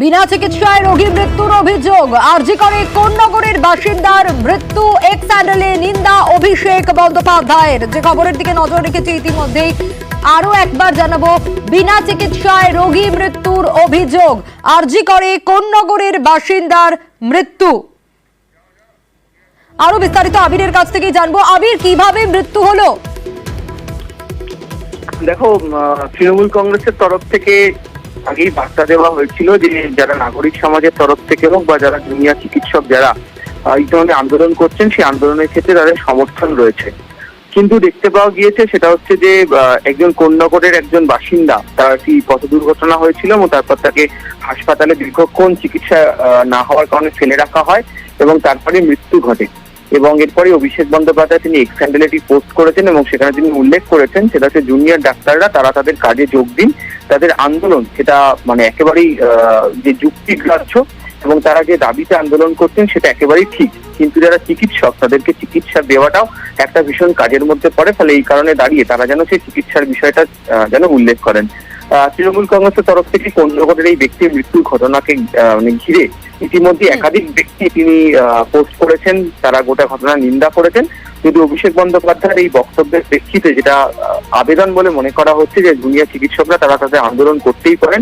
বিনা চিকিৎসায় রোগী মৃত্যুর অভিযোগ। আরজি করে কোন্নগরের বাসিন্দার মৃত্যু। এক্স হ্যান্ডেলে নিন্দা অভিষেক বন্দ্যোপাধ্যায়ের। যে খবরের দিকে নজর রেখেছি ইতিমধ্যেই, আরো একবার জানাবো, বিনা চিকিৎসায় রোগী মৃত্যুর অভিযোগ। আরজি করে কোন্নগরের বাসিন্দার মৃত্যু। আরো বিস্তারিত আবিরের কাছ থেকে জানবো। আবির, কিভাবে মৃত্যু হলো? দেখো, তৃণমূল কংগ্রেসের তরফ থেকে আগেই বার্তা দেওয়া হয়েছিল যে যারা নাগরিক সমাজের তরফ থেকে হোক বা যারা জুনিয়র চিকিৎসক যারা এই ধরনের আন্দোলন করছেন, সেই আন্দোলনের ক্ষেত্রে তাদের সমর্থন রয়েছে। কিন্তু দেখতে পাওয়া গিয়েছে সেটা হচ্ছে যে একজন কোন্নগরের একজন বাসিন্দা, তার একটি পথ দুর্ঘটনা হয়েছিল এবং তারপর তাকে হাসপাতালে দীর্ঘক্ষণ চিকিৎসা না হওয়ার কারণে ফেলে রাখা হয় এবং তারপরে মৃত্যু ঘটে। এবং এরপরে অভিষেক বন্দ্যোপাধ্যায় তিনি এক্স হ্যান্ডেলে একটি পোস্ট করেছেন এবং সেখানে তিনি উল্লেখ করেছেন সেটা হচ্ছে জুনিয়র ডাক্তাররা তারা তাদের কাজে যোগ দিন, তাদের আন্দোলন সেটা মানে একেবারেই যে যুক্তিগ্রাহ্য এবং তারা যে দাবিতে আন্দোলন করছেন সেটা একেবারেই ঠিক, কিন্তু যারা চিকিৎসক তাদেরকে চিকিৎসা দেওয়াটাও একটা ভীষণ কাজের মধ্যে পড়ে। ফলে এই কারণে দাঁড়িয়ে তারা যেন সেই চিকিৎসার বিষয়টা যেন উল্লেখ করেন। তৃণমূল কংগ্রেসের তরফ থেকে কোন্নগরের এই ব্যক্তির মৃত্যুর ঘটনাকে ঘিরে ইতিমধ্যে একাধিক ব্যক্তি তিনি পোস্ট করেছেন, তারা গোটা ঘটনার নিন্দা করেছেন। যদি অভিষেক বন্দ্যোপাধ্যায়ের এই বক্তব্যের প্রেক্ষিতে যেটা আবেদন বলে মনে করা হচ্ছে যে জুনিয়র চিকিৎসকরা তারা তাদের আন্দোলন করতেই পারেন,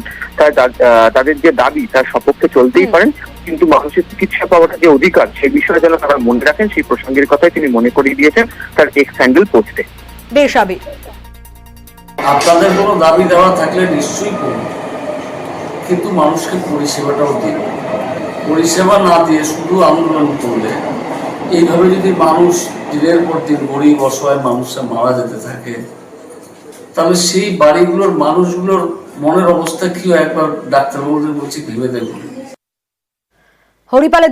তাদের যে দাবি তার সপক্ষে চলতেই পারেন, কিন্তু মানুষের চিকিৎসা পাওয়াটা যে অধিকার সেই বিষয়ে যেন তারা মনে রাখেন, সেই প্রসঙ্গের কথাই তিনি মনে করিয়ে দিয়েছেন তার এক্স হ্যান্ডেল পোস্টে। বেশ আবির, আপনাদের কোনো দাবি দেওয়া থাকলে নিশ্চয়ই করুন, কিন্তু মানুষকে পরিষেবাটাও দিন। পরিষেবা না দিয়ে শুধু আন্দোলন করলে এইভাবে যদি মানুষ দিনের পর দিন গরিব অসহায় মানুষরা মারা যেতে থাকে, তাহলে সেই বাড়িগুলোর মানুষগুলোর মনের অবস্থা কি হয় একবার ডাক্তারবাবুদের বলছি ভেবে দেখুন। হরিপালের